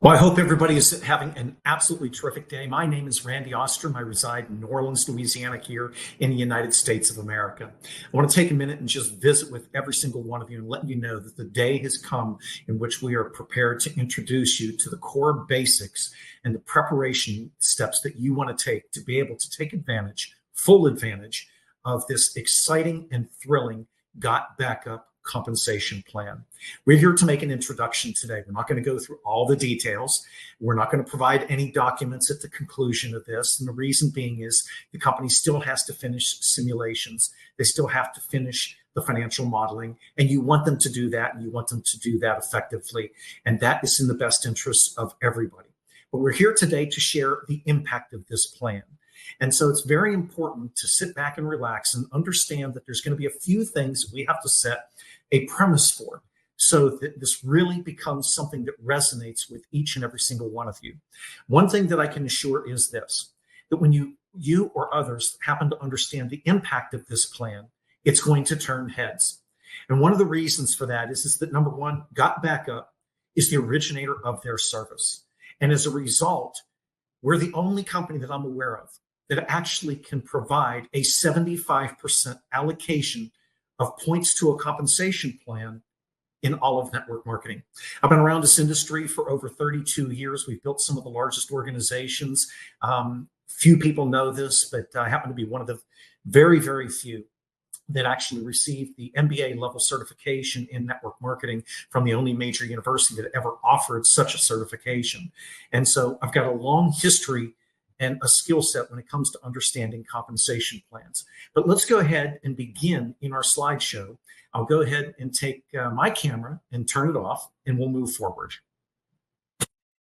Well, I hope everybody is having an absolutely terrific day. My name is Randy Ostrom. I reside in New Orleans, Louisiana, here in the United States of America. I want to take a minute and just visit with every single one of you and let you know that the day has come in which we are prepared to introduce you to the core basics and the preparation steps that you want to take to be able to take advantage, full advantage of this exciting and thrilling GotBackup compensation plan. We're here to make an introduction today. We're not going to go through all the details. We're not going to provide any documents at the conclusion of this. And the reason being is the company still has to finish simulations. They still have to finish the financial modeling, and you want them to do that, and you want them to do that effectively. And that is in the best interest of everybody. But we're here today to share the impact of this plan. And so it's very important to sit back and relax and understand that there's going to be a few things that we have to set a premise for, so that this really becomes something that resonates with each and every single one of you. One thing that I can assure is this, that when you or others happen to understand the impact of this plan, it's going to turn heads. And one of the reasons for that is that, number one, GotBackup is the originator of their service. And as a result, we're the only company that I'm aware of that actually can provide a 75% allocation of points to a compensation plan in all of network marketing. I've been around this industry for over 32 years. We've built some of the largest organizations. Few people know this, but I happen to be one of the very, very few that actually received the MBA level certification in network marketing from the only major university that ever offered such a certification. And so I've got a long history and a skill set when it comes to understanding compensation plans. But let's go ahead and begin in our slideshow. I'll go ahead and take my camera and turn it off, and we'll move forward.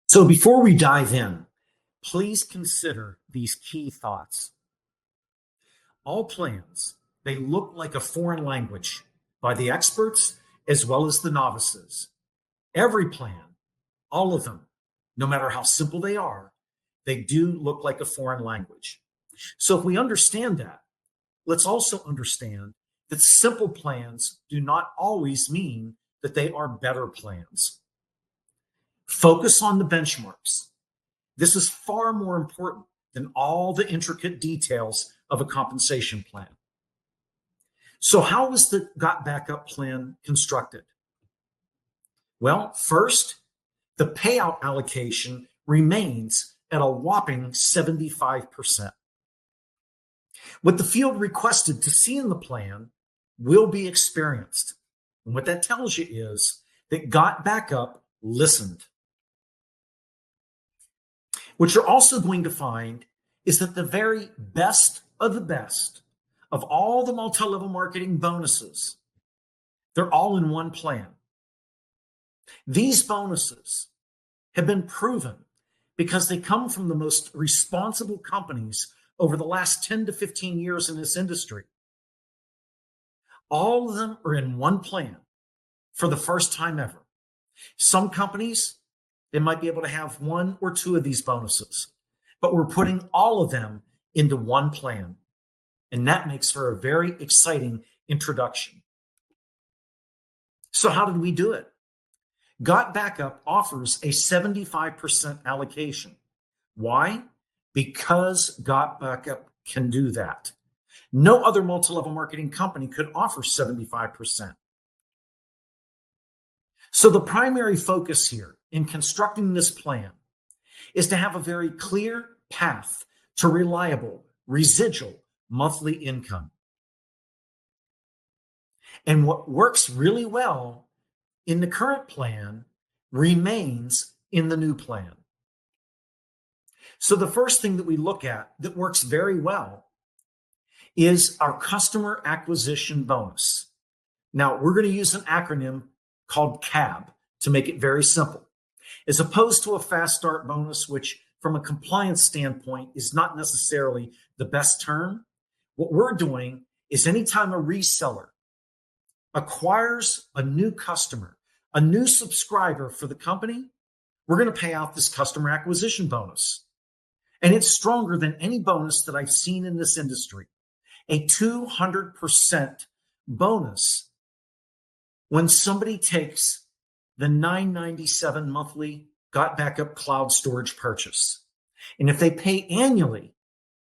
So before we dive in, please consider these key thoughts. All plans, they look like a foreign language by the experts as well as the novices. Every plan, all of them, no matter how simple they are, they do look like a foreign language. So if we understand that, let's also understand that simple plans do not always mean that they are better plans. Focus on the benchmarks. This is far more important than all the intricate details of a compensation plan. So how is the GotBackup plan constructed? Well, first, the payout allocation remains at a whopping 75%. What the field requested to see in the plan will be experienced. And what that tells you is that GotBackup listened. What you're also going to find is that the very best of the best of all the multi-level marketing bonuses, they're all in one plan. These bonuses have been proven because they come from the most responsible companies over the last 10 to 15 years in this industry. All of them are in one plan for the first time ever. Some companies, they might be able to have one or two of these bonuses, but we're putting all of them into one plan. And that makes for a very exciting introduction. So how did we do it? GotBackup offers a 75% allocation. Why? Because GotBackup can do that. No other multi-level marketing company could offer 75%. So the primary focus here in constructing this plan is to have a very clear path to reliable, residual monthly income. And what works really well in the current plan remains in the new plan. So the first thing that we look at that works very well is our customer acquisition bonus. Now, we're going to use an acronym called CAB to make it very simple, as opposed to a fast start bonus, which from a compliance standpoint is not necessarily the best term. What we're doing is anytime a reseller acquires a new customer, a new subscriber for the company, we're going to pay out this customer acquisition bonus. And it's stronger than any bonus that I've seen in this industry. A 200% bonus when somebody takes the $9.97 monthly GotBackup cloud storage purchase. And if they pay annually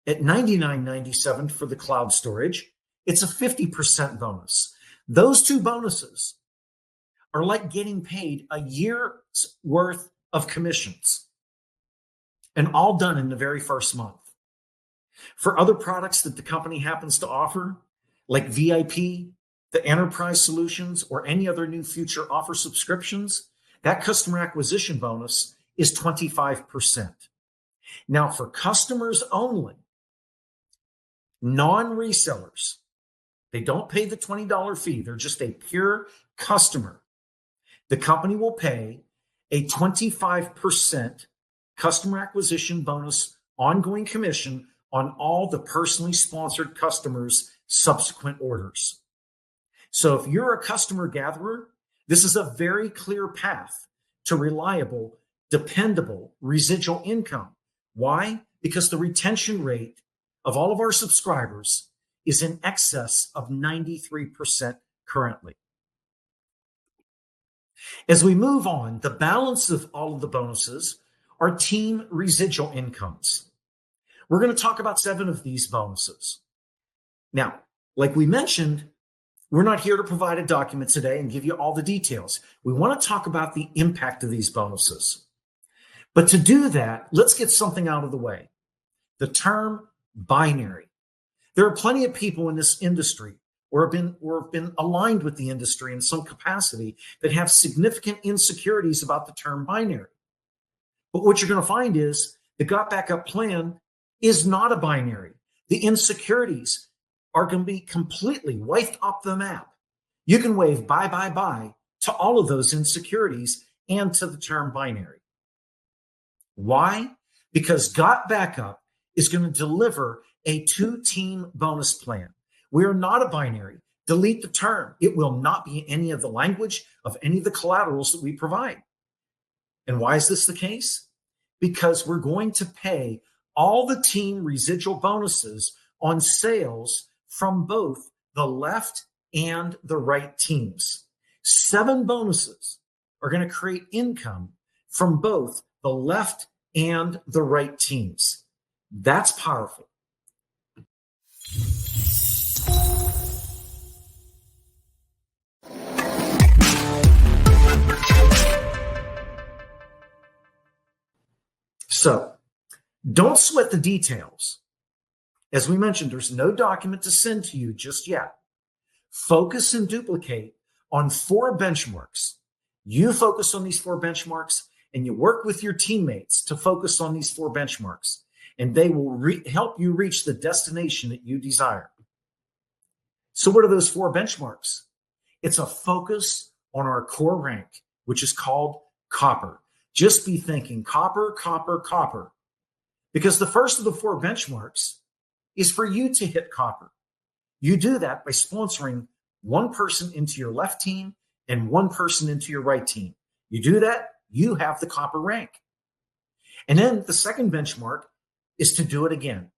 at $99.97 for the cloud storage, it's a 50% bonus. Those two bonuses are like getting paid a year's worth of commissions, and all done in the very first month. For other products that the company happens to offer, like VIP, the enterprise solutions, or any other new future offer subscriptions, that customer acquisition bonus is 25%. Now, for customers only, non-resellers, they don't pay the $20 fee. They're just a pure customer. The company will pay a 25% customer acquisition bonus ongoing commission on all the personally sponsored customers' subsequent orders. So if you're a customer gatherer, this is a very clear path to reliable, dependable residual income. Why? Because the retention rate of all of our subscribers is in excess of 93% currently. As we move on, the balance of all of the bonuses are team residual incomes. We're going to talk about 7 of these bonuses. Now, like we mentioned, we're not here to provide a document today and give you all the details. We want to talk about the impact of these bonuses. But to do that, let's get something out of the way. The term binary. There are plenty of people in this industry or have been aligned with the industry in some capacity that have significant insecurities about the term binary. But what you're going to find is the GotBackup plan is not a binary. The insecurities are going to be completely wiped off the map. You can wave bye, bye, bye to all of those insecurities and to the term binary. Why? Because GotBackup is going to deliver a 2-team bonus plan. We are not a binary. Delete the term. It will not be any of the language of any of the collaterals that we provide. And why is this the case? Because we're going to pay all the team residual bonuses on sales from both the left and the right teams. 7 bonuses are going to create income from both the left and the right teams. That's powerful. So don't sweat the details. As we mentioned, there's no document to send to you just yet. Focus and duplicate on 4 benchmarks. You focus on these 4 benchmarks, and you work with your teammates to focus on these 4 benchmarks, and they will help you reach the destination that you desire. So what are those 4 benchmarks? It's a focus on our core rank, which is called copper. Just be thinking copper, copper, copper. Because the first of the 4 benchmarks is for you to hit copper. You do that by sponsoring 1 person into your left team and 1 person into your right team. You do that, you have the copper rank. And then the second benchmark is to do it again.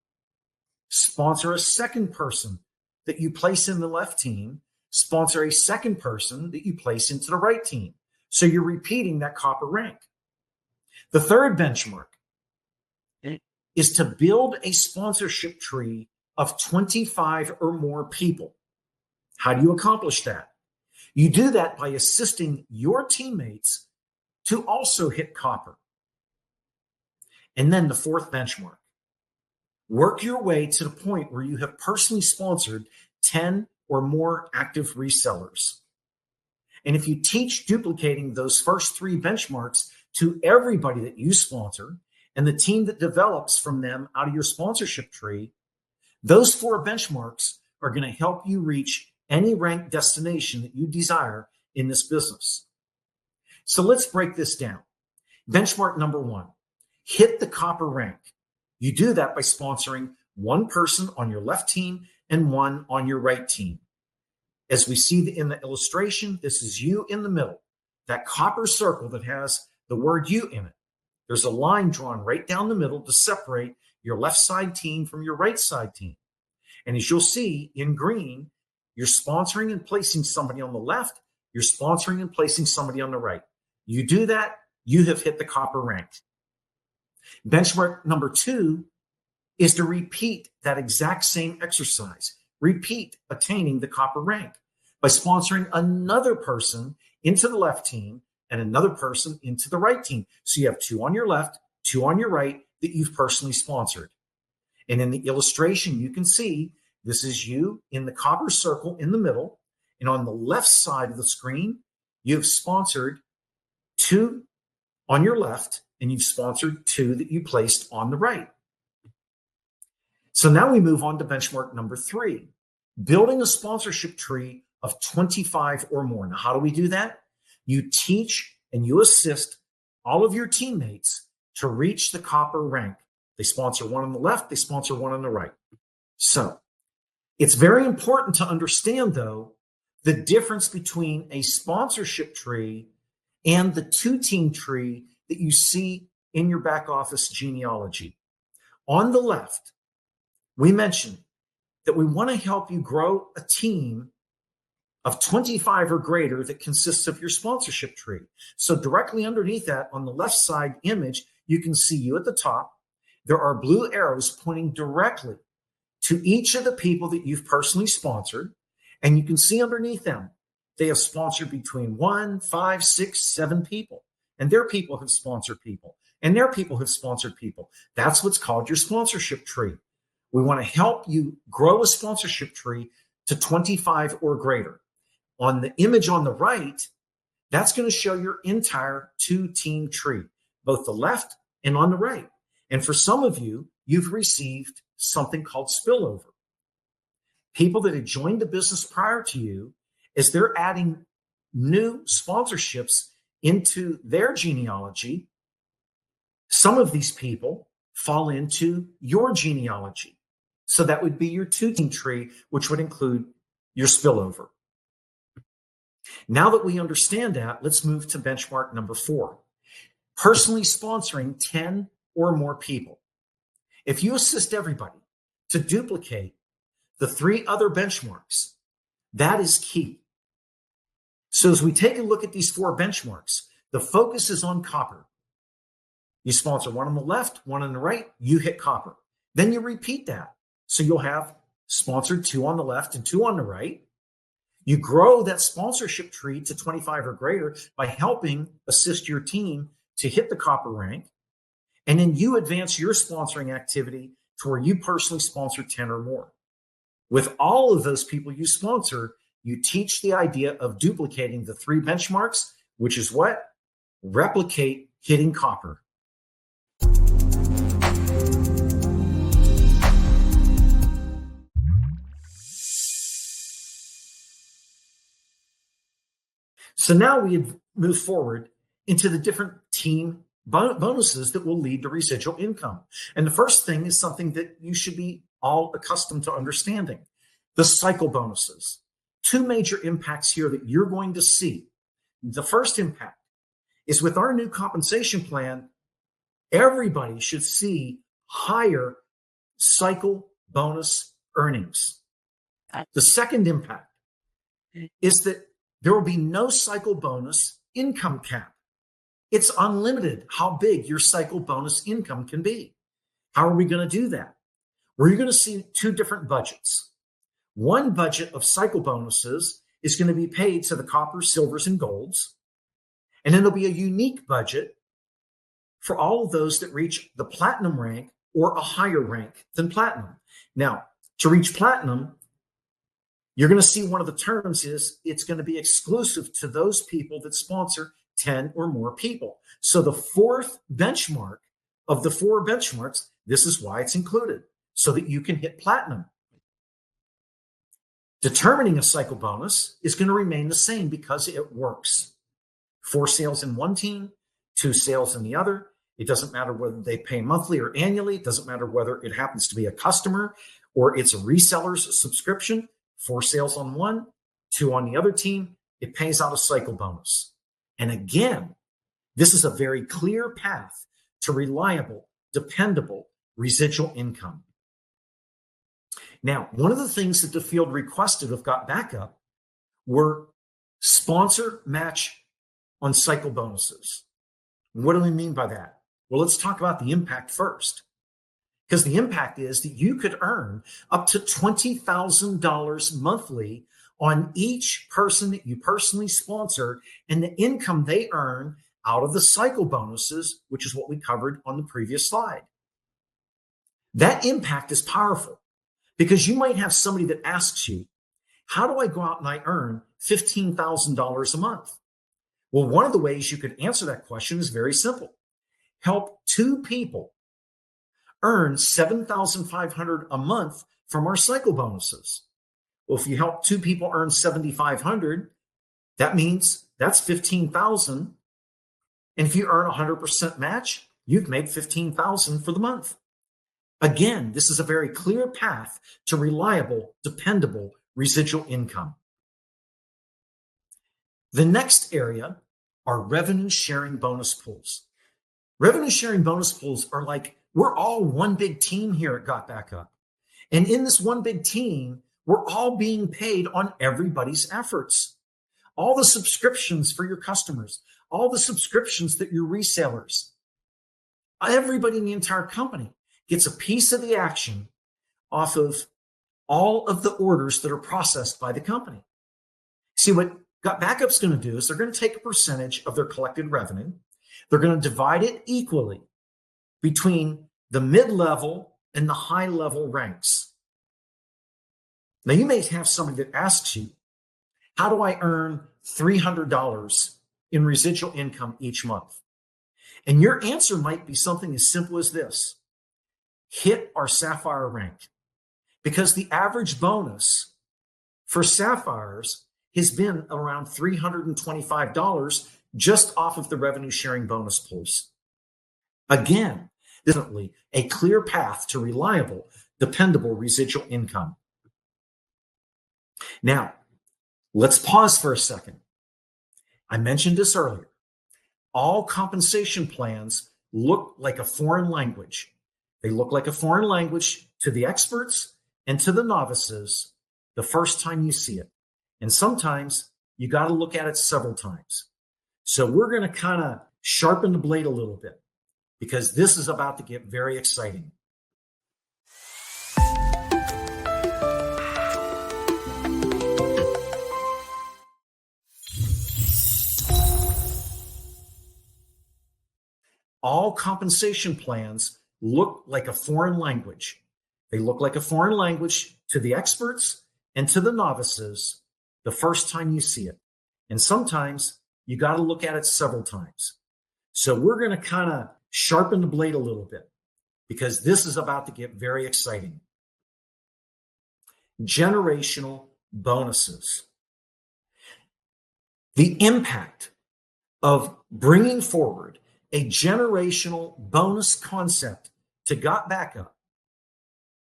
Sponsor a second person that you place in the left team, sponsor a second person that you place into the right team. So you're repeating that copper rank. The third benchmark is to build a sponsorship tree of 25 or more people. How do you accomplish that? You do that by assisting your teammates to also hit copper. And then the 4th benchmark. Work your way to the point where you have personally sponsored 10 or more active resellers. And if you teach duplicating those first 3 benchmarks to everybody that you sponsor and the team that develops from them out of your sponsorship tree, those 4 benchmarks are going to help you reach any rank destination that you desire in this business. So let's break this down. Benchmark number 1, hit the copper rank. You do that by sponsoring 1 person on your left team and 1 on your right team. As we see in the illustration, this is you in the middle, that copper circle that has the word you in it. There's a line drawn right down the middle to separate your left side team from your right side team. And as you'll see in green, you're sponsoring and placing somebody on the left, you're sponsoring and placing somebody on the right. You do that you have hit the copper rank. Benchmark number 2 is to repeat that exact same exercise. Repeat attaining the copper rank by sponsoring another person into the left team and another person into the right team. So you have 2 on your left, 2 on your right that you've personally sponsored. And in the illustration, you can see this is you in the copper circle in the middle. And on the left side of the screen, you've sponsored 2 on your left, and you've sponsored 2 that you placed on the right. So now we move on to benchmark number 3, building a sponsorship tree of 25 or more. Now, how do we do that? You teach and you assist all of your teammates to reach the copper rank. They sponsor 1 on the left, they sponsor 1 on the right. So it's very important to understand, though, the difference between a sponsorship tree and the 2-team tree that you see in your back office genealogy. On the left, we mentioned that we want to help you grow a team of 25 or greater that consists of your sponsorship tree. So directly underneath that, on the left side image, you can see you at the top. There are blue arrows pointing directly to each of the people that you've personally sponsored. And you can see underneath them, they have sponsored between 1, 5, 6, 7 people. And their people have sponsored people. And their people have sponsored people. That's what's called your sponsorship tree. We want to help you grow a sponsorship tree to 25 or greater. On the image on the right, that's going to show your entire 2-team tree, both the left and on the right. And for some of you, you've received something called spillover. People that had joined the business prior to you, as they're adding new sponsorships into their genealogy, some of these people fall into your genealogy. So that would be your 2-team tree, which would include your spillover. Now that we understand that, let's move to benchmark number 4, personally sponsoring 10 or more people. If you assist everybody to duplicate the 3 other benchmarks, that is key. So as we take a look at these 4 benchmarks, the focus is on copper. You sponsor 1 on the left, 1 on the right, you hit copper. Then you repeat that. So you'll have sponsored 2 on the left and 2 on the right. You grow that sponsorship tree to 25 or greater by helping assist your team to hit the copper rank. And then you advance your sponsoring activity to where you personally sponsor 10 or more. With all of those people you sponsor, you teach the idea of duplicating the 3 benchmarks, which is what? Replicate hitting copper. So now we have moved forward into the different team bonuses that will lead to residual income. And the first thing is something that you should be all accustomed to understanding: the cycle bonuses. 2 major impacts here that you're going to see. The first impact is with our new compensation plan, everybody should see higher cycle bonus earnings. The second impact is that there will be no cycle bonus income cap. It's unlimited how big your cycle bonus income can be. How are we going to do that? We're going to see 2 different budgets. One budget of cycle bonuses is going to be paid to the coppers, silvers, and golds. And then there'll be a unique budget for all of those that reach the platinum rank or a higher rank than platinum. Now, to reach platinum, you're going to see one of the terms is it's going to be exclusive to those people that sponsor 10 or more people. So the 4th benchmark of the 4 benchmarks, this is why it's included, so that you can hit platinum. Determining a cycle bonus is going to remain the same because it works. 4 sales in one team, 2 sales in the other. It doesn't matter whether they pay monthly or annually. It doesn't matter whether it happens to be a customer or it's a reseller's subscription. 4 sales on one, 2 on the other team, it pays out a cycle bonus. And again, this is a very clear path to reliable, dependable residual income. Now, one of the things that the field requested of GotBackup were sponsor match on cycle bonuses. What do we mean by that? Well, let's talk about the impact first. Because the impact is that you could earn up to $20,000 monthly on each person that you personally sponsor and the income they earn out of the cycle bonuses, which is what we covered on the previous slide. That impact is powerful because you might have somebody that asks you, how do I go out and I earn $15,000 a month? Well, one of the ways you could answer that question is very simple. Help two people earn $7,500 a month from our cycle bonuses. Well, if you help two people earn $7,500, that means that's $15,000. And if you earn 100% match, you've made $15,000 for the month. Again, this is a very clear path to reliable, dependable residual income. The next area are revenue sharing bonus pools. Revenue sharing bonus pools are like, we're all one big team here at GotBackup. And in this one big team, we're all being paid on everybody's efforts. All the subscriptions for your customers, all the subscriptions that your resellers, everybody in the entire company gets a piece of the action off of all of the orders that are processed by the company. See, what GotBackup's going to do is they're going to take a percentage of their collected revenue. They're going to divide it equally between the mid-level and the high-level ranks. Now, you may have somebody that asks you, how do I earn $300 in residual income each month? And your answer might be something as simple as this. Hit our Sapphire rank. Because the average bonus for Sapphires has been around $325 just off of the revenue sharing bonus pools. Again, definitely a clear path to reliable, dependable residual income. Now, let's pause for a second. I mentioned this earlier. All compensation plans look like a foreign language. They look like a foreign language to the experts and to the novices the first time you see it. And sometimes you got to look at it several times. So we're going to kind of sharpen the blade a little bit because this is about to get very exciting. All compensation plans look like a foreign language. They look like a foreign language to the experts and to the novices the first time you see it. And sometimes you got to look at it several times. So we're going to kind of sharpen the blade a little bit because this is about to get very exciting. Generational bonuses. The impact of bringing forward a generational bonus concept to GotBackup,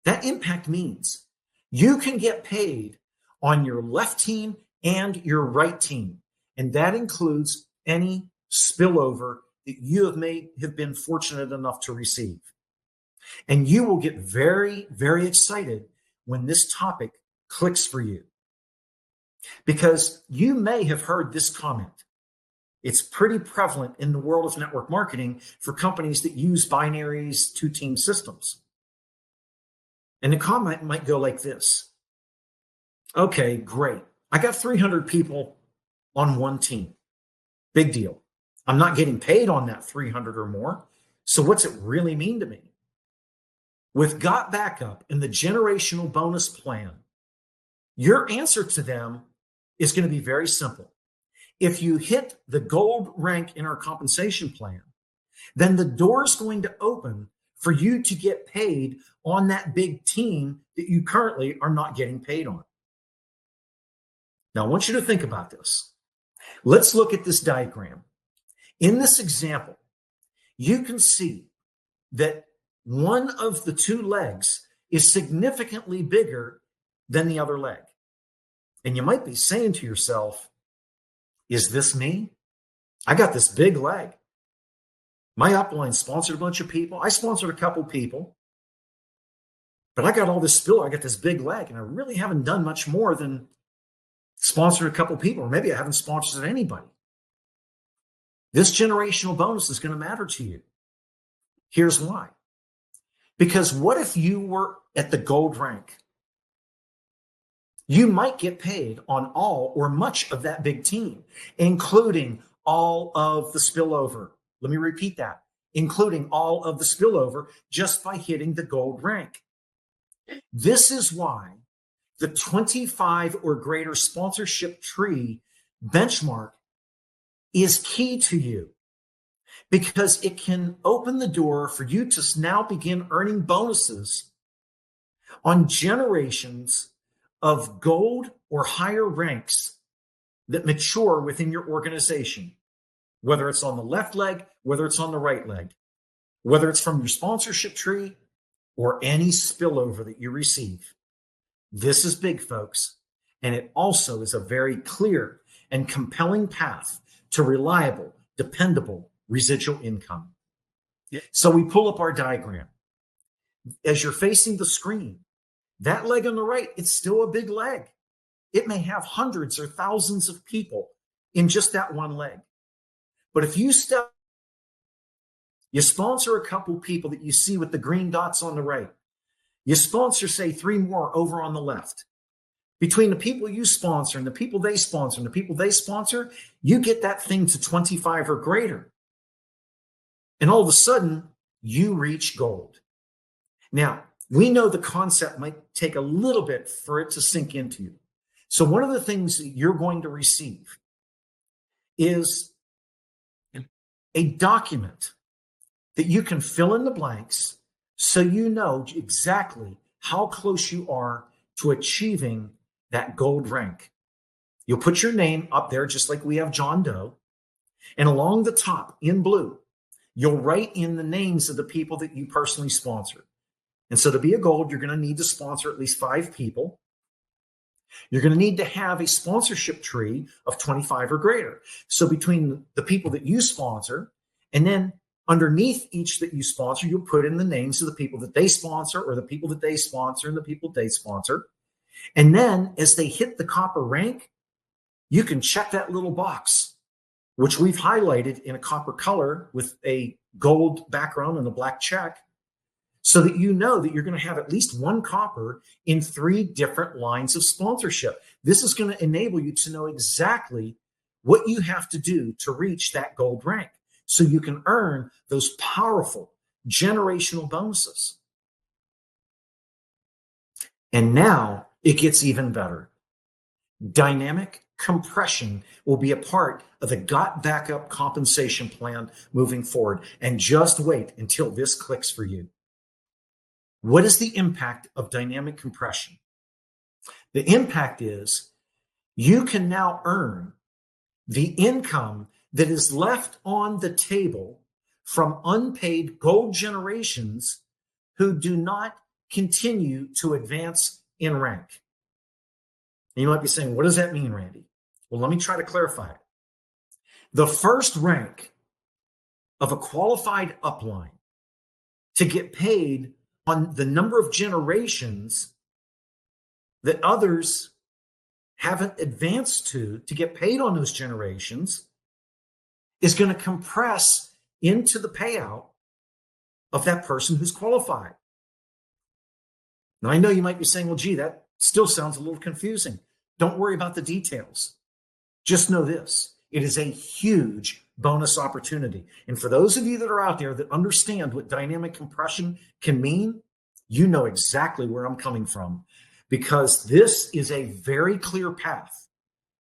that impact means you can get paid on your left team and your right team. And that includes any spillover that you have been fortunate enough to receive. And you will get very, very excited when this topic clicks for you. Because you may have heard this comment. It's pretty prevalent in the world of network marketing for companies that use binaries, two-team systems. And the comment might go like this. Okay, great. I got 300 people on one team. Big deal. I'm not getting paid on that 300 or more. So what's it really mean to me? With GotBackup and the generational bonus plan, your answer to them is going to be very simple. If you hit the gold rank in our compensation plan, then the door is going to open for you to get paid on that big team that you currently are not getting paid on. Now, I want you to think about this. Let's look at this diagram. In this example, you can see that one of the two legs is significantly bigger than the other leg. And you might be saying to yourself, is this me? I got this big leg. My upline sponsored a bunch of people. I sponsored a couple people. But I got all this spill. I got this big leg, and I really haven't done much more than sponsored a couple people, or maybe I haven't sponsored anybody. This generational bonus is going to matter to you. Here's why. Because what if you were at the gold rank? You might get paid on all or much of that big team, including all of the spillover. Let me repeat that, including all of the spillover just by hitting the gold rank. This is why the 25 or greater sponsorship tree benchmark is key to you, because it can open the door for you to now begin earning bonuses on generations of gold or higher ranks that mature within your organization, whether it's on the left leg, whether it's on the right leg, whether it's from your sponsorship tree or any spillover that you receive. This is big, folks, and it also is a very clear and compelling path to reliable, dependable residual income. Yeah. So we pull up our diagram. As you're facing the screen, that leg on the right, it's still a big leg. It may have hundreds or thousands of people in just that one leg. But if you sponsor a couple people that you see with the green dots on the right, you sponsor, say, 3 more over on the left. Between the people you sponsor and the people they sponsor and the people they sponsor, you get that thing to 25 or greater. And all of a sudden, you reach gold. Now, we know the concept might take a little bit for it to sink into you. So one of the things that you're going to receive is a document that you can fill in the blanks so you know exactly how close you are to achieving that gold rank. You'll put your name up there just like we have John Doe. And along the top in blue, you'll write in the names of the people that you personally sponsor. And so to be a gold, you're going to need to sponsor at least 5 people. You're going to need to have a sponsorship tree of 25 or greater. So between the people that you sponsor, and then underneath each that you sponsor, you'll put in the names of the people that they sponsor, or the people that they sponsor and the people they sponsor. And then as they hit the copper rank, you can check that little box, which we've highlighted in a copper color with a gold background and a black check, so that you know that you're going to have at least 1 copper in 3 different lines of sponsorship. This is going to enable you to know exactly what you have to do to reach that gold rank, so you can earn those powerful generational bonuses. And now it gets even better. Dynamic compression will be a part of the GotBackup compensation plan moving forward. And just wait until this clicks for you. What is the impact of dynamic compression? The impact is you can now earn the income that is left on the table from unpaid gold generations who do not continue to advance in rank. And you might be saying, what does that mean, Randy? Well, let me try to clarify it. The first rank of a qualified upline to get paid on the number of generations that others haven't advanced to get paid on those generations is going to compress into the payout of that person who's qualified. Now, I know you might be saying, well, gee, that still sounds a little confusing. Don't worry about the details. Just know this. It is a huge bonus opportunity. And for those of you that are out there that understand what dynamic compression can mean, you know exactly where I'm coming from, because this is a very clear path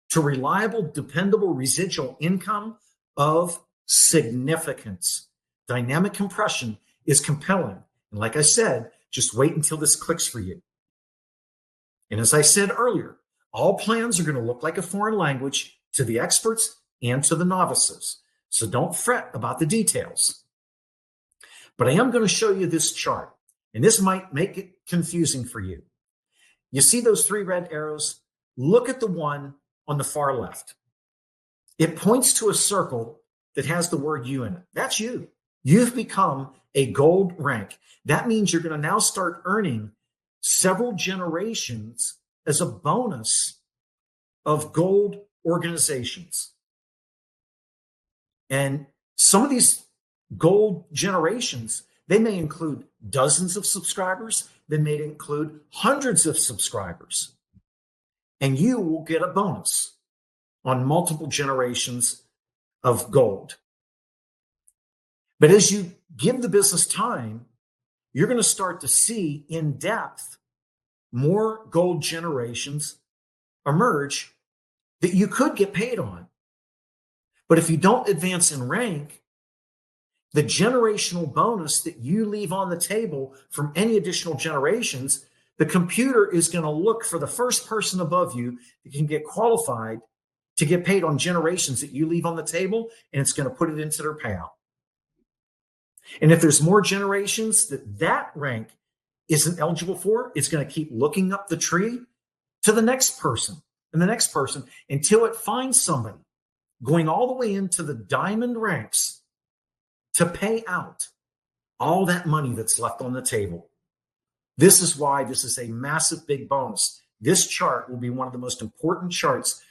to reliable, dependable residual income of significance. Dynamic compression is compelling. And like I said, just wait until this clicks for you. And as I said earlier, all plans are going to look like a foreign language to the experts and to the novices. So don't fret about the details. But I am going to show you this chart, and this might make it confusing for you. You see those 3 red arrows? Look at the one on the far left. It points to a circle that has the word you in it. That's you. You've become a gold rank. That means you're going to now start earning several generations as a bonus of gold organizations. And some of these gold generations, they may include dozens of subscribers, they may include hundreds of subscribers, and you will get a bonus on multiple generations of gold. But as you give the business time, you're going to start to see in depth more gold generations emerge that you could get paid on. But if you don't advance in rank, the generational bonus that you leave on the table from any additional generations, the computer is going to look for the first person above you that can get qualified to get paid on generations that you leave on the table, and it's going to put it into their payout. And if there's more generations that rank isn't eligible for, it's going to keep looking up the tree to the next person and the next person until it finds somebody going all the way into the diamond ranks to pay out all that money that's left on the table. This is why this is a massive big bonus. This chart will be one of the most important charts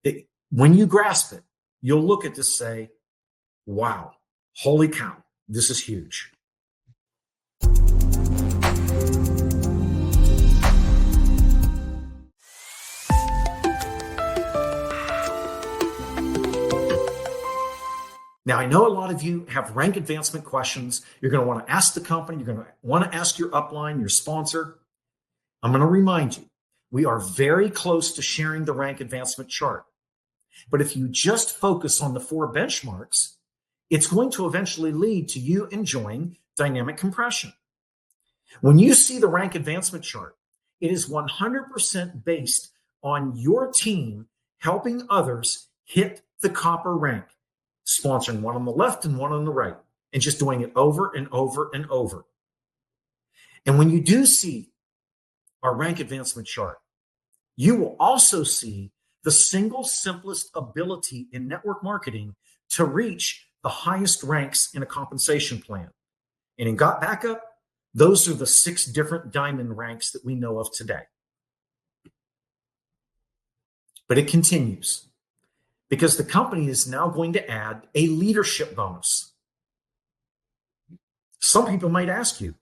that when you grasp it, you'll look at this and say, wow, holy cow, this is huge. Now, I know a lot of you have rank advancement questions. You're going to want to ask the company. You're going to want to ask your upline, your sponsor. I'm going to remind you, we are very close to sharing the rank advancement chart. But if you just focus on the 4 benchmarks, it's going to eventually lead to you enjoying dynamic compression. When you see the rank advancement chart, it is 100% based on your team helping others hit the copper rank, sponsoring one on the left and one on the right, and just doing it over and over and over. And when you do see our rank advancement chart, you will also see the single simplest ability in network marketing to reach the highest ranks in a compensation plan. And in GotBackup, those are the 6 different diamond ranks that we know of today. But it continues, because the company is now going to add a leadership bonus. Some people might ask you,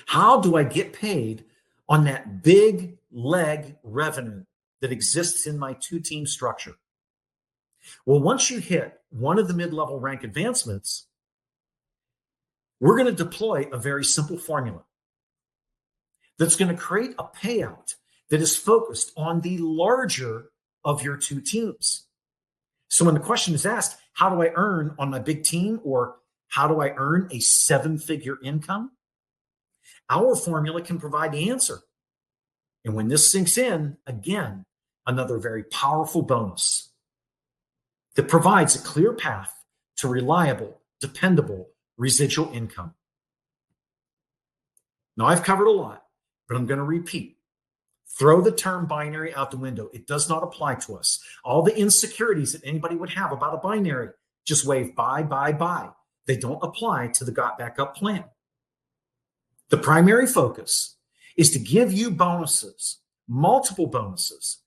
how do I get paid on that big leg revenue that exists in my 2-team structure? Well, once you hit one of the mid-level rank advancements, we're going to deploy a very simple formula that's going to create a payout that is focused on the larger of your 2 teams. So when the question is asked, how do I earn on my big team, or how do I earn a 7-figure income? Our formula can provide the answer. And when this sinks in, again, another very powerful bonus that provides a clear path to reliable, dependable residual income. Now, I've covered a lot, but I'm going to repeat. Throw the term binary out the window. It does not apply to us. All the insecurities that anybody would have about a binary, just wave bye, bye, bye. They don't apply to the GotBackup plan. The primary focus is to give you bonuses, multiple bonuses,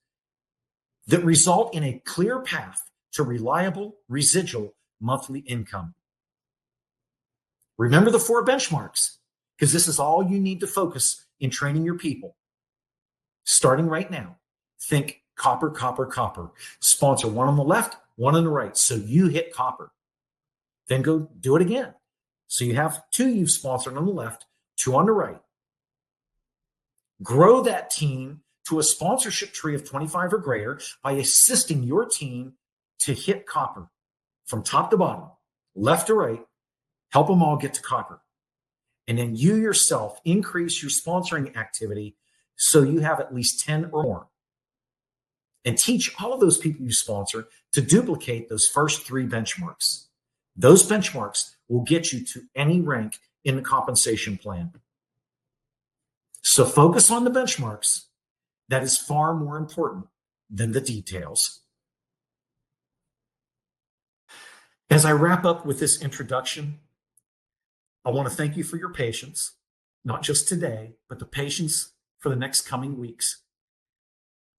that result in a clear path to reliable residual monthly income. Remember the 4 benchmarks, because this is all you need to focus in training your people. Starting right now, think copper, copper, copper. Sponsor one on the left, one on the right, so you hit copper. Then go do it again. So you have 2 you've sponsored on the left, 2 on the right. Grow that team to a sponsorship tree of 25 or greater by assisting your team to hit copper from top to bottom, left to right. Help them all get to copper. And then you yourself increase your sponsoring activity so you have at least 10 or more. And teach all of those people you sponsor to duplicate those first 3 benchmarks. Those benchmarks will get you to any rank in the compensation plan. So focus on the benchmarks. That is far more important than the details. As I wrap up with this introduction, I want to thank you for your patience, not just today, but the patience for the next coming weeks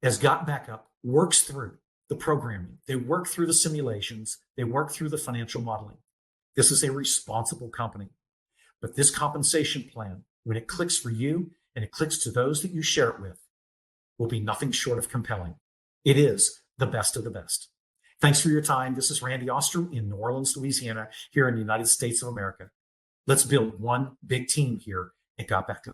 as GotBackup works through the programming, they work through the simulations, they work through the financial modeling. This is a responsible company. But this compensation plan, when it clicks for you and it clicks to those that you share it with, will be nothing short of compelling. It is the best of the best. Thanks for your time. This is Randy Ostrom in New Orleans, Louisiana, here in the United States of America. Let's build one big team here at GotBackup.